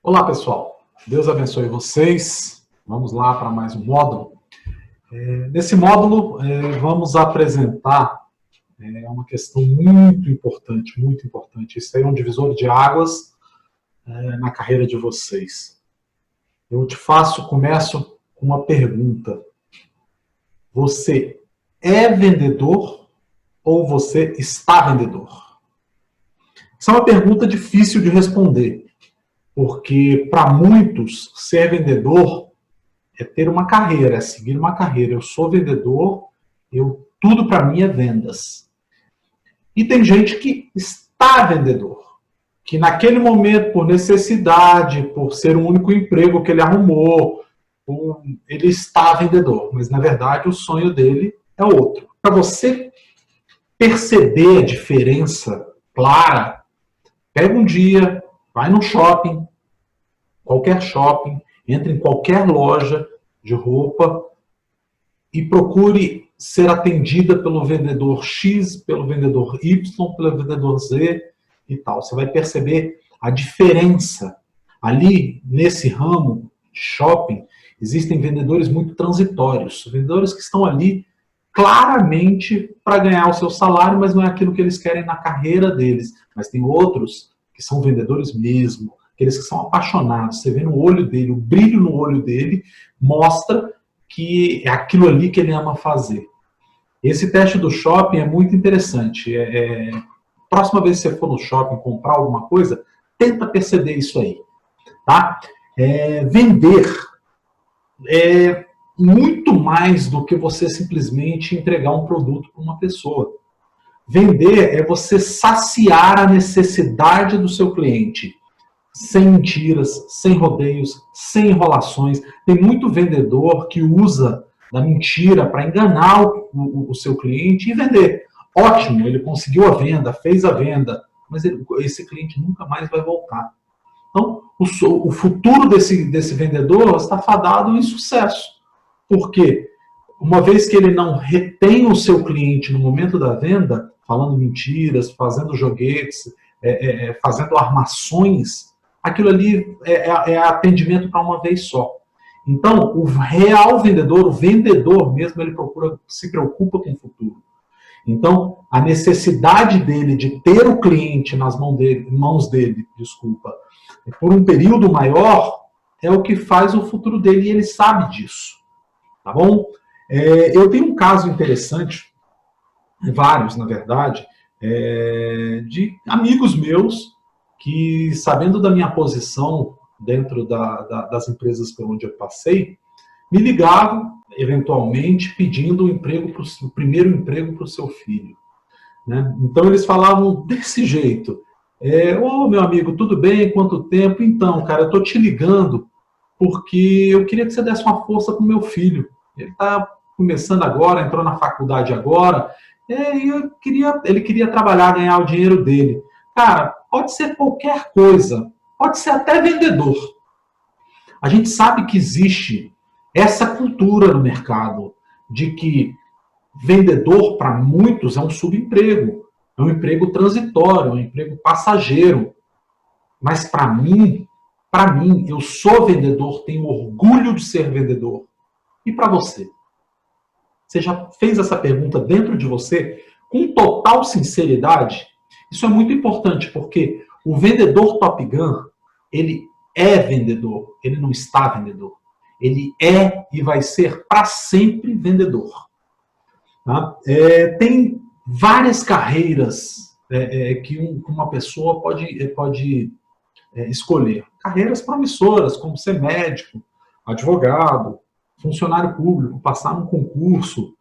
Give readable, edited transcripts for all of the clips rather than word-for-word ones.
Olá, pessoal. Deus abençoe vocês. Vamos lá para mais um módulo. Nesse módulo, vamos apresentar uma questão muito importante, muito importante. Isso aí é um divisor de águas na carreira de vocês. Começo com uma pergunta. Você é vendedor ou você está vendedor? Essa é uma pergunta difícil de responder. Porque, para muitos, ser vendedor é ter uma carreira, é seguir uma carreira. Eu sou vendedor, tudo para mim é vendas. E tem gente que está vendedor, que naquele momento, por necessidade, por ser o único emprego que ele arrumou, ele está vendedor. Mas, na verdade, o sonho dele é outro. Para você perceber a diferença clara, pega um dia, vai no shopping, qualquer shopping, entre em qualquer loja de roupa e procure ser atendida pelo vendedor X, pelo vendedor Y, pelo vendedor Z e tal. Você vai perceber a diferença. Ali, nesse ramo de shopping, existem vendedores muito transitórios, vendedores que estão ali claramente para ganhar o seu salário, mas não é aquilo que eles querem na carreira deles. Mas tem outros que são vendedores mesmo, aqueles que são apaixonados. Você vê no olho dele, o brilho no olho dele mostra que é aquilo ali que ele ama fazer. Esse teste do shopping é muito interessante. Próxima vez que você for no shopping comprar alguma coisa, tenta perceber isso aí. Tá? Vender é muito mais do que você simplesmente entregar um produto para uma pessoa. Vender é você saciar a necessidade do seu cliente. Sem mentiras, sem rodeios, sem enrolações. Tem muito vendedor que usa da mentira para enganar o seu cliente e vender. Ótimo, ele conseguiu a venda, fez a venda, mas esse cliente nunca mais vai voltar. Então, o futuro desse vendedor está fadado em sucesso. Por quê? Uma vez que ele não retém o seu cliente no momento da venda, falando mentiras, fazendo joguetes, fazendo armações, aquilo ali é atendimento para uma vez só. Então, o real vendedor, o vendedor mesmo, ele se preocupa com o futuro. Então, a necessidade dele de ter o cliente nas mãos dele, por um período maior, é o que faz o futuro dele e ele sabe disso. Tá bom? Eu tenho um caso interessante, vários, na verdade, de amigos meus que, sabendo da minha posição dentro das empresas por onde eu passei, me ligavam, eventualmente, pedindo o primeiro emprego para o seu filho. Né? Então, eles falavam desse jeito. Ô, meu amigo, tudo bem? Quanto tempo? Então, cara, eu estou te ligando porque eu queria que você desse uma força para o meu filho. Ele está começando agora, entrou na faculdade agora, ele queria trabalhar, ganhar o dinheiro dele. Cara, pode ser qualquer coisa, pode ser até vendedor. A gente sabe que existe essa cultura no mercado de que vendedor, para muitos, é um subemprego, é um emprego transitório, é um emprego passageiro. Mas para mim, eu sou vendedor, tenho orgulho de ser vendedor. E para você? Você já fez essa pergunta dentro de você com total sinceridade? Isso é muito importante, porque o vendedor Top Gun, ele é vendedor, ele não está vendedor. Ele é e vai ser para sempre vendedor. Tá? Tem várias carreiras que uma pessoa pode escolher. Carreiras promissoras, como ser médico, advogado, funcionário público, passar num concurso. O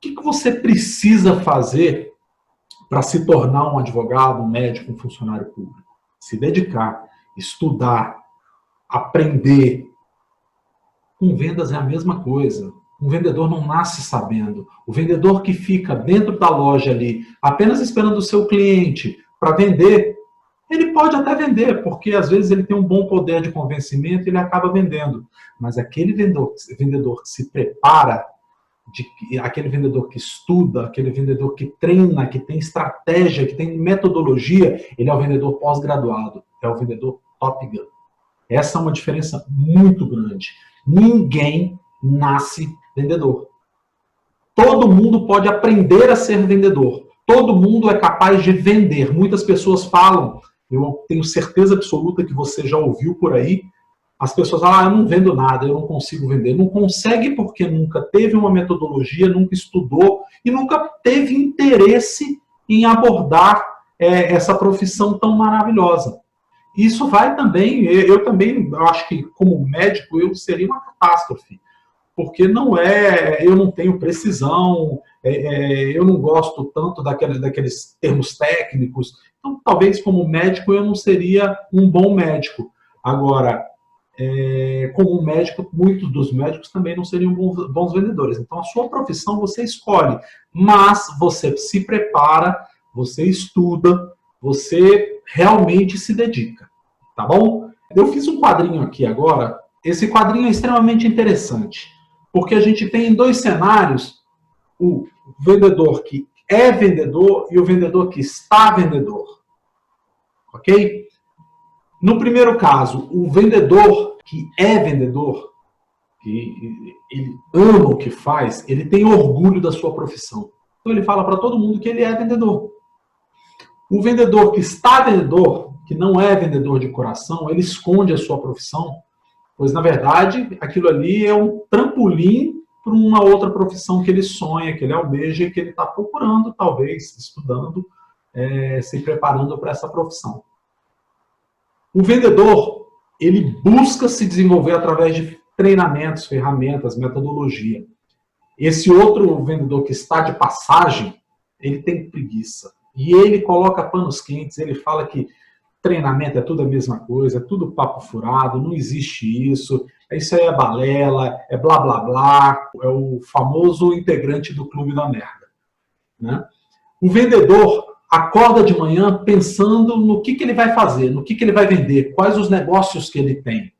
que você precisa fazer para se tornar um advogado, um médico, um funcionário público? Se dedicar, estudar, aprender. Com vendas é a mesma coisa. Um vendedor não nasce sabendo. O vendedor que fica dentro da loja ali, apenas esperando o seu cliente para vender, ele pode até vender, porque às vezes ele tem um bom poder de convencimento e ele acaba vendendo. Mas aquele vendedor que se prepara, aquele vendedor que estuda, aquele vendedor que treina, que tem estratégia, que tem metodologia, ele é o vendedor pós-graduado, é o vendedor Top Gun. Essa é uma diferença muito grande. Ninguém nasce vendedor. Todo mundo pode aprender a ser vendedor. Todo mundo é capaz de vender. Muitas pessoas falam, eu tenho certeza absoluta que você já ouviu por aí, as pessoas falam, eu não vendo nada, eu não consigo vender. Não consegue porque nunca teve uma metodologia, nunca estudou e nunca teve interesse em abordar essa profissão tão maravilhosa. Isso vai também, eu acho que como médico eu seria uma catástrofe, porque eu não tenho precisão, eu não gosto tanto daqueles termos técnicos, então talvez como médico eu não seria um bom médico. Agora, como médico, muitos dos médicos também não seriam bons vendedores. Então a sua profissão você escolhe, mas você se prepara, você estuda, você realmente se dedica, tá bom? Eu fiz um quadrinho aqui agora, esse quadrinho é extremamente interessante, porque a gente tem dois cenários, o vendedor que é vendedor e o vendedor que está vendedor, ok? No primeiro caso, o vendedor que é vendedor, que ele ama o que faz, ele tem orgulho da sua profissão. Então ele fala para todo mundo que ele é vendedor. O vendedor que está vendedor, que não é vendedor de coração, ele esconde a sua profissão, pois na verdade aquilo ali é um trampolim para uma outra profissão que ele sonha, que ele almeja e que ele está procurando, talvez, estudando, se preparando para essa profissão. O vendedor, ele busca se desenvolver através de treinamentos, ferramentas, metodologia. Esse outro vendedor que está de passagem, ele tem preguiça. E ele coloca panos quentes, ele fala que treinamento é tudo a mesma coisa, é tudo papo furado, não existe isso aí é balela, é blá blá blá, é o famoso integrante do clube da merda, né? O vendedor acorda de manhã pensando no que ele vai fazer, no que ele vai vender, quais os negócios que ele tem.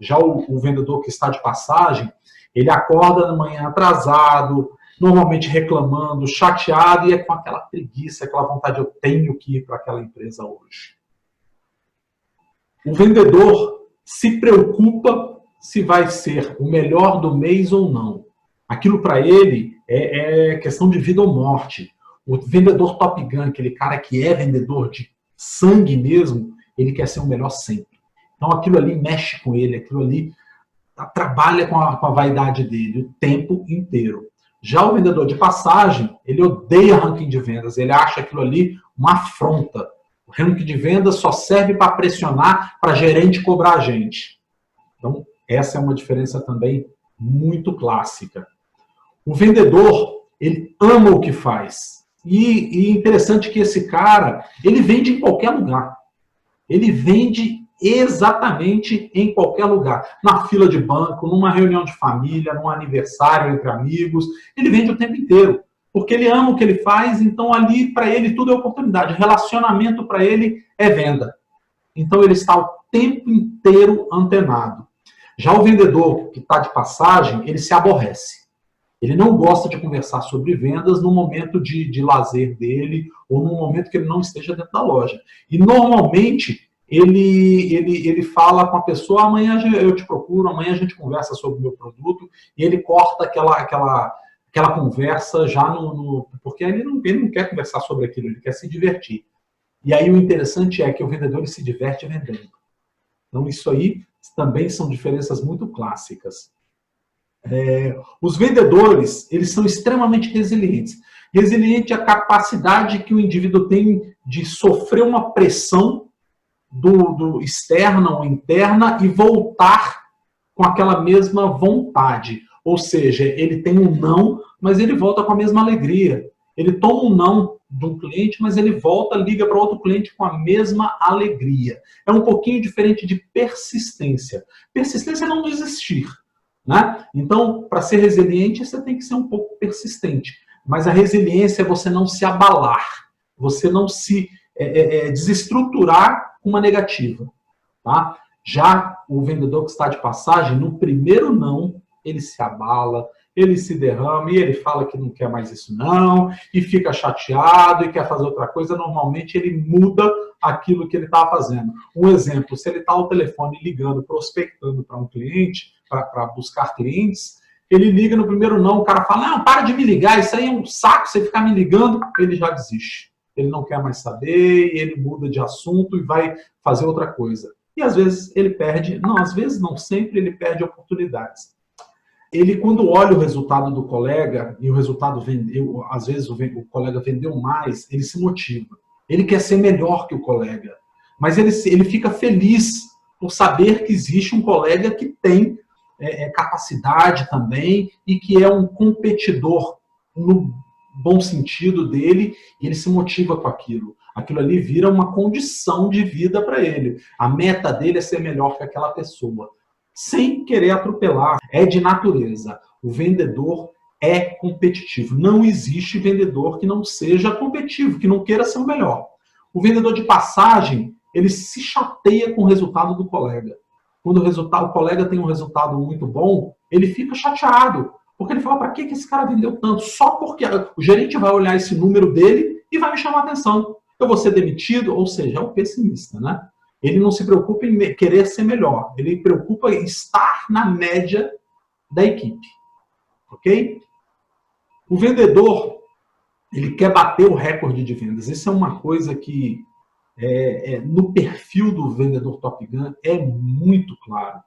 Já o vendedor que está de passagem, ele acorda de manhã atrasado, normalmente reclamando, chateado, e é com aquela preguiça, aquela vontade, eu tenho que ir para aquela empresa hoje. O vendedor se preocupa se vai ser o melhor do mês ou não. Aquilo para ele é questão de vida ou morte. O vendedor Top Gun, aquele cara que é vendedor de sangue mesmo, ele quer ser o melhor sempre. Então aquilo ali mexe com ele, aquilo ali trabalha com a vaidade dele o tempo inteiro. Já o vendedor de passagem, ele odeia ranking de vendas, ele acha aquilo ali uma afronta. O ranking de vendas só serve para pressionar, para gerente cobrar a gente. Então, essa é uma diferença também muito clássica. O vendedor, ele ama o que faz. E interessante que esse cara, ele vende em qualquer lugar. Ele vende exatamente em qualquer lugar. Na fila de banco, numa reunião de família, num aniversário entre amigos. Ele vende o tempo inteiro. Porque ele ama o que ele faz, então ali para ele tudo é oportunidade. Relacionamento para ele é venda. Então ele está o tempo inteiro antenado. Já o vendedor que está de passagem, ele se aborrece. Ele não gosta de conversar sobre vendas no momento de lazer dele ou no momento que ele não esteja dentro da loja. E normalmente ele fala com a pessoa, amanhã eu te procuro, amanhã a gente conversa sobre o meu produto, e ele corta aquela conversa já porque ele não quer conversar sobre aquilo, ele quer se divertir. E aí o interessante é que o vendedor ele se diverte vendendo. Então isso aí também são diferenças muito clássicas. Os vendedores, eles são extremamente resilientes. Resiliente é a capacidade que o indivíduo tem de sofrer uma pressão do externa ou interna e voltar com aquela mesma vontade. Ou seja, ele tem um não, mas ele volta com a mesma alegria. Ele toma um não de um cliente, mas ele volta, liga para outro cliente com a mesma alegria. É um pouquinho diferente de persistência. Persistência é não desistir, né? Então, para ser resiliente, você tem que ser um pouco persistente. Mas a resiliência é você não se abalar, você não se desestruturar com uma negativa. Tá? Já o vendedor que está de passagem, no primeiro não, ele se abala, ele se derrama e ele fala que não quer mais isso não, e fica chateado e quer fazer outra coisa. Normalmente ele muda aquilo que ele estava fazendo. Um exemplo, se ele está ao telefone ligando, prospectando para um cliente, para buscar clientes, ele liga no primeiro não, o cara fala, não, para de me ligar, isso aí é um saco, você ficar me ligando, ele já desiste. Ele não quer mais saber, e ele muda de assunto e vai fazer outra coisa. E às vezes ele perde, não, às vezes não, sempre ele perde oportunidades. Ele, quando olha o resultado do colega, e o resultado vendeu, às vezes o colega vendeu mais, ele se motiva. Ele quer ser melhor que o colega. Mas ele fica feliz por saber que existe um colega que tem capacidade também e que é um competidor no bom sentido dele, e ele se motiva com aquilo. Aquilo ali vira uma condição de vida para ele. A meta dele é ser melhor que aquela pessoa. Sem querer atropelar. É de natureza. O vendedor é competitivo. Não existe vendedor que não seja competitivo, que não queira ser o melhor. O vendedor de passagem, ele se chateia com o resultado do colega. Quando o colega tem um resultado muito bom, ele fica chateado. Porque ele fala, para que esse cara vendeu tanto? Só porque o gerente vai olhar esse número dele e vai me chamar a atenção. Eu vou ser demitido, ou seja, é um pessimista, né? Ele não se preocupa em querer ser melhor. Ele se preocupa em estar na média da equipe. Ok? O vendedor, ele quer bater o recorde de vendas. Isso é uma coisa que, no perfil do vendedor Top Gun, é muito claro.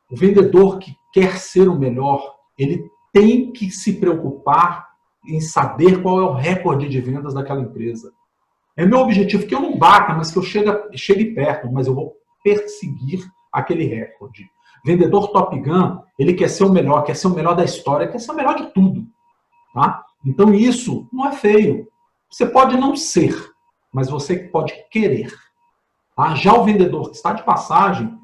O vendedor que quer ser o melhor, ele tem que se preocupar em saber qual é o recorde de vendas daquela empresa. É meu objetivo que eu não bata, mas que eu chegue perto, mas eu vou perseguir aquele recorde. Vendedor Top Gun, ele quer ser o melhor da história, quer ser o melhor de tudo. Tá? Então isso não é feio. Você pode não ser, mas você pode querer. Tá? Já o vendedor que está de passagem,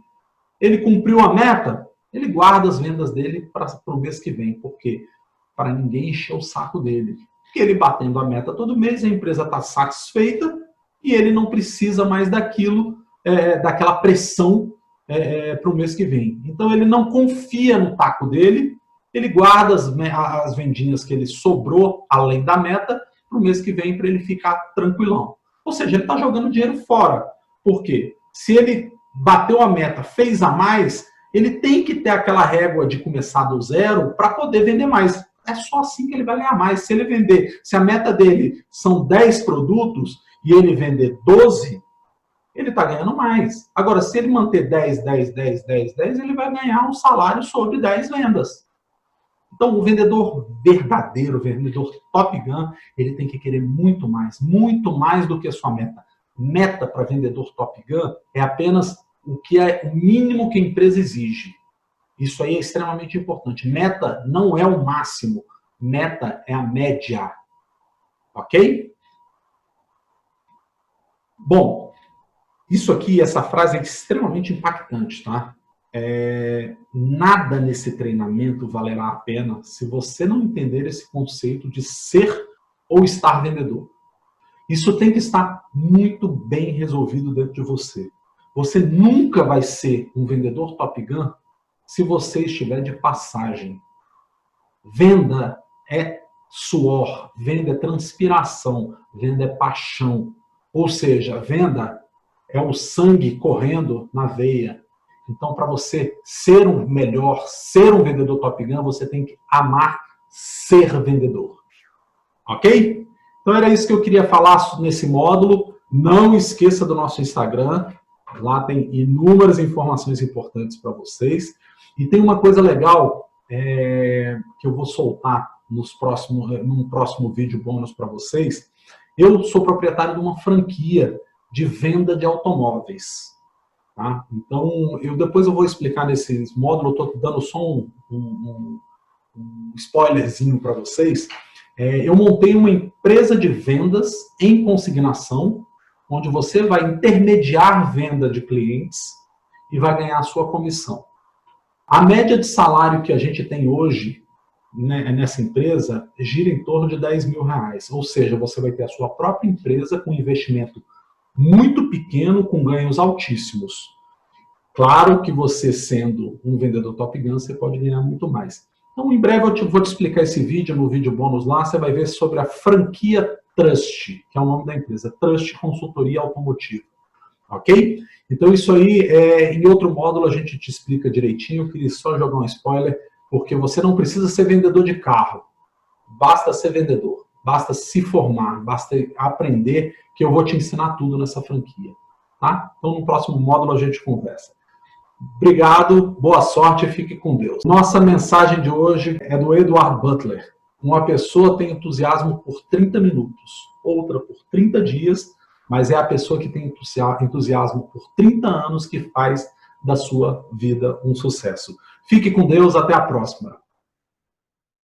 ele cumpriu a meta, ele guarda as vendas dele para o mês que vem. Por quê? Para ninguém encher o saco dele. Porque ele batendo a meta todo mês, a empresa está satisfeita e ele não precisa mais daquilo, daquela pressão para o mês que vem. Então ele não confia no taco dele, ele guarda as vendinhas que ele sobrou além da meta para o mês que vem para ele ficar tranquilão. Ou seja, ele está jogando dinheiro fora. Por quê? Se ele bateu a meta, fez a mais, ele tem que ter aquela régua de começar do zero para poder vender mais. É só assim que ele vai ganhar mais. Se ele vender, se a meta dele são 10 produtos e ele vender 12, ele está ganhando mais. Agora, se ele manter 10, 10, 10, 10, 10, ele vai ganhar um salário sobre 10 vendas. Então, o vendedor verdadeiro, o vendedor Top Gun, ele tem que querer muito mais do que a sua meta. Meta para vendedor Top Gun é apenas o que é o mínimo que a empresa exige. Isso aí é extremamente importante. Meta não é o máximo. Meta é a média. Ok? Bom, isso aqui, essa frase é extremamente impactante, tá? Nada nesse treinamento valerá a pena se você não entender esse conceito de ser ou estar vendedor. Isso tem que estar muito bem resolvido dentro de você. Você nunca vai ser um vendedor Top Gun se você estiver de passagem. Venda é suor, venda é transpiração, venda é paixão. Ou seja, venda é o sangue correndo na veia. Então, para você ser um melhor, ser um vendedor Top Gun, você tem que amar ser vendedor. Ok? Então, era isso que eu queria falar nesse módulo. Não esqueça do nosso Instagram. Lá tem inúmeras informações importantes para vocês. E tem uma coisa legal que eu vou soltar num próximo vídeo bônus para vocês. Eu sou proprietário de uma franquia de venda de automóveis. Tá? Então, depois eu vou explicar nesse módulo, eu estou dando só um spoilerzinho para vocês. Eu montei uma empresa de vendas em consignação, onde você vai intermediar venda de clientes e vai ganhar a sua comissão. A média de salário que a gente tem hoje, né, nessa empresa gira em torno de R$10 mil. Ou seja, você vai ter a sua própria empresa com investimento muito pequeno, com ganhos altíssimos. Claro que você, sendo um vendedor Top Gun, você pode ganhar muito mais. Então, em breve eu vou te explicar esse vídeo, no vídeo bônus lá, você vai ver sobre a franquia Trust, que é o nome da empresa, Trust Consultoria Automotiva. Ok? Então isso aí, em outro módulo a gente te explica direitinho, eu queria só jogar um spoiler, porque você não precisa ser vendedor de carro, basta ser vendedor, basta se formar, basta aprender, que eu vou te ensinar tudo nessa franquia. Tá? Então no próximo módulo a gente conversa. Obrigado, boa sorte e fique com Deus. Nossa mensagem de hoje é do Edward Butler. Uma pessoa tem entusiasmo por 30 minutos, outra por 30 dias, mas é a pessoa que tem entusiasmo por 30 anos que faz da sua vida um sucesso. Fique com Deus, até a próxima.